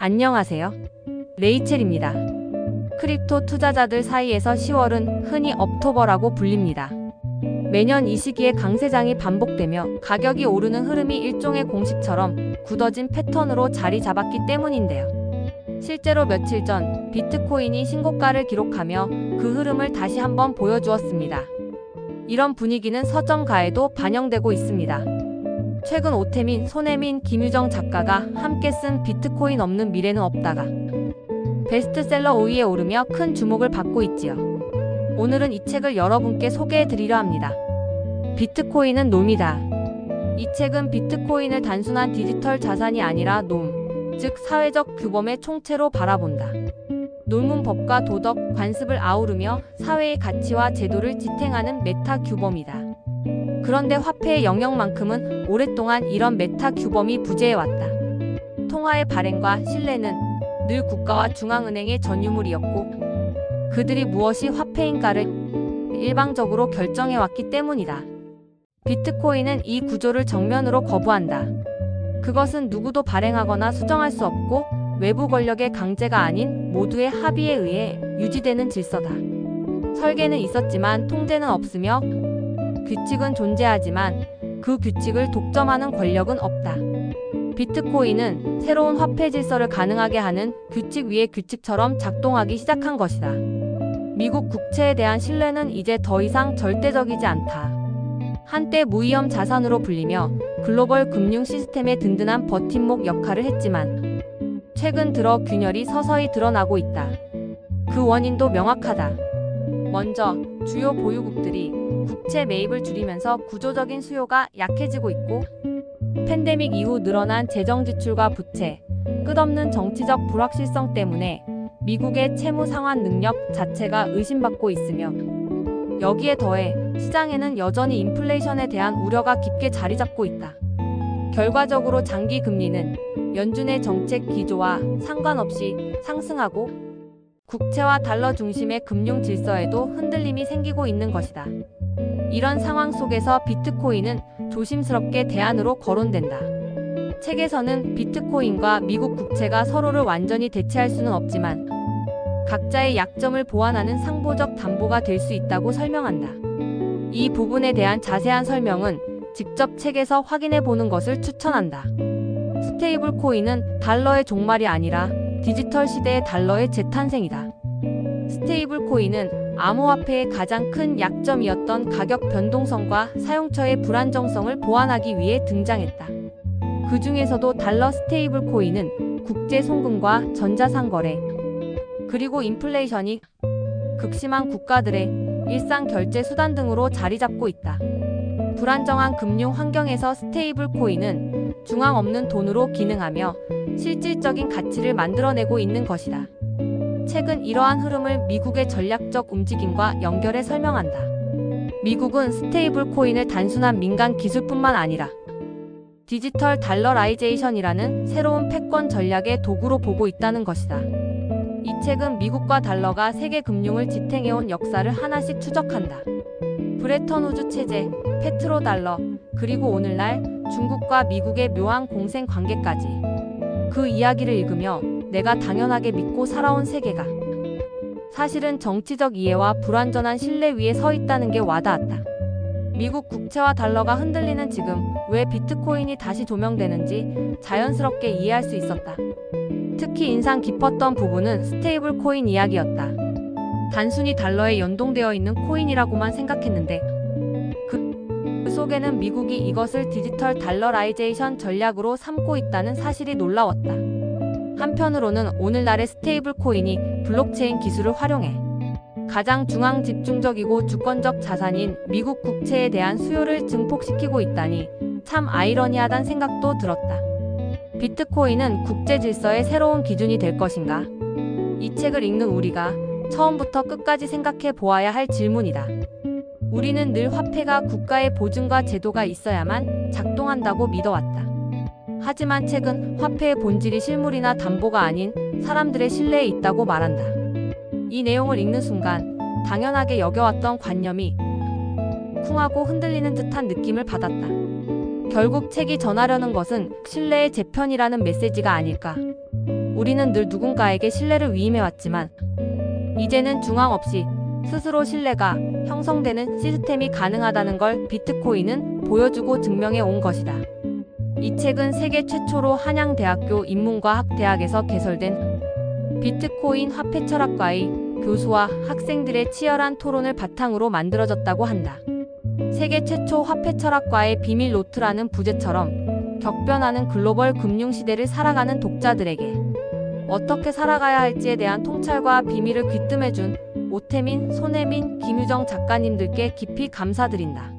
안녕하세요. 레이첼입니다. 크립토 투자자들 사이에서 10월은 흔히 업토버라고 불립니다. 매년 이 시기에 강세장이 반복되며 가격이 오르는 흐름이 일종의 공식처럼 굳어진 패턴으로 자리 잡았기 때문인데요. 실제로 며칠 전 비트코인이 신고가를 기록하며 그 흐름을 다시 한번 보여주었습니다. 이런 분위기는 서점가에도 반영되고 있습니다. 최근 오태민, 손혜민, 김유정 작가가 함께 쓴 비트코인 없는 미래는 없다가 베스트셀러 5위에 오르며 큰 주목을 받고 있지요. 오늘은 이 책을 여러분께 소개해드리려 합니다. 비트코인은 놈이다. 이 책은 비트코인을 단순한 디지털 자산이 아니라 놈, 즉 사회적 규범의 총체로 바라본다. 놈은 법과 도덕, 관습을 아우르며 사회의 가치와 제도를 지탱하는 메타 규범이다. 그런데 화폐의 영역만큼은 오랫동안 이런 메타 규범이 부재해왔다. 통화의 발행과 신뢰는 늘 국가와 중앙은행의 전유물이었고 그들이 무엇이 화폐인가를 일방적으로 결정해왔기 때문이다. 비트코인은 이 구조를 정면으로 거부한다. 그것은 누구도 발행하거나 수정할 수 없고 외부 권력의 강제가 아닌 모두의 합의에 의해 유지되는 질서다. 설계는 있었지만 통제는 없으며 규칙은 존재하지만 그 규칙을 독점하는 권력은 없다. 비트코인은 새로운 화폐 질서를 가능하게 하는 규칙 위의 규칙처럼 작동하기 시작한 것이다. 미국 국채에 대한 신뢰는 이제 더 이상 절대적이지 않다. 한때 무위험 자산으로 불리며 글로벌 금융 시스템의 든든한 버팀목 역할을 했지만 최근 들어 균열이 서서히 드러나고 있다. 그 원인도 명확하다. 먼저 주요 보유국들이 국채 매입을 줄이면서 구조적인 수요가 약해지고 있고 팬데믹 이후 늘어난 재정 지출과 부채, 끝없는 정치적 불확실성 때문에 미국의 채무 상환 능력 자체가 의심받고 있으며 여기에 더해 시장에는 여전히 인플레이션에 대한 우려가 깊게 자리 잡고 있다. 결과적으로 장기 금리는 연준의 정책 기조와 상관없이 상승하고 국채와 달러 중심의 금융 질서에도 흔들림이 생기고 있는 것이다. 이런 상황 속에서 비트코인은 조심스럽게 대안으로 거론된다. 책에서는 비트코인과 미국 국채가 서로를 완전히 대체할 수는 없지만 각자의 약점을 보완하는 상보적 담보가 될 수 있다고 설명한다. 이 부분에 대한 자세한 설명은 직접 책에서 확인해 보는 것을 추천한다. 스테이블 코인은 달러의 종말이 아니라 디지털 시대의 달러의 재탄생이다. 스테이블 코인은 암호화폐의 가장 큰 약점이었던 가격 변동성과 사용처의 불안정성을 보완하기 위해 등장했다. 그 중에서도 달러 스테이블 코인은 국제 송금과 전자상거래, 그리고 인플레이션이 극심한 국가들의 일상 결제 수단 등으로 자리 잡고 있다. 불안정한 금융 환경에서 스테이블 코인은 중앙 없는 돈으로 기능하며 실질적인 가치를 만들어내고 있는 것이다. 책은 이러한 흐름을 미국의 전략적 움직임과 연결해 설명한다. 미국은 스테이블 코인을 단순한 민간 기술뿐만 아니라 디지털 달러라이제이션이라는 새로운 패권 전략의 도구로 보고 있다는 것이다. 이 책은 미국과 달러가 세계 금융을 지탱해온 역사를 하나씩 추적한다. 브레턴우즈 체제, 페트로달러, 그리고 오늘날 중국과 미국의 묘한 공생 관계까지 그 이야기를 읽으며 내가 당연하게 믿고 살아온 세계가 사실은 정치적 이해와 불완전한 신뢰 위에 서 있다는 게 와닿았다. 미국 국채와 달러가 흔들리는 지금 왜 비트코인이 다시 조명되는지 자연스럽게 이해할 수 있었다. 특히 인상 깊었던 부분은 스테이블 코인 이야기였다. 단순히 달러에 연동되어 있는 코인이라고만 생각했는데 그 속에는 미국이 이것을 디지털 달러라이제이션 전략으로 삼고 있다는 사실이 놀라웠다. 한편으로는 오늘날의 스테이블 코인이 블록체인 기술을 활용해 가장 중앙 집중적이고 주권적 자산인 미국 국채에 대한 수요를 증폭시키고 있다니 참 아이러니하단 생각도 들었다. 비트코인은 국제 질서의 새로운 기준이 될 것인가? 이 책을 읽는 우리가 처음부터 끝까지 생각해 보아야 할 질문이다. 우리는 늘 화폐가 국가의 보증과 제도가 있어야만 작동한다고 믿어왔다. 하지만 책은 화폐의 본질이 실물이나 담보가 아닌 사람들의 신뢰에 있다고 말한다. 이 내용을 읽는 순간 당연하게 여겨왔던 관념이 쿵하고 흔들리는 듯한 느낌을 받았다. 결국 책이 전하려는 것은 신뢰의 재편이라는 메시지가 아닐까. 우리는 늘 누군가에게 신뢰를 위임해왔지만 이제는 중앙 없이 스스로 신뢰가 형성되는 시스템이 가능하다는 걸 비트코인은 보여주고 증명해 온 것이다. 이 책은 세계 최초로 한양대학교 인문과학대학에서 개설된 비트코인 화폐 철학과의 교수와 학생들의 치열한 토론을 바탕으로 만들어졌다고 한다. 세계 최초 화폐 철학과의 비밀 노트라는 부제처럼 격변하는 글로벌 금융시대를 살아가는 독자들에게 어떻게 살아가야 할지에 대한 통찰과 비밀을 귀뜸해준 오태민, 손혜민, 김유정 작가님들께 깊이 감사드린다.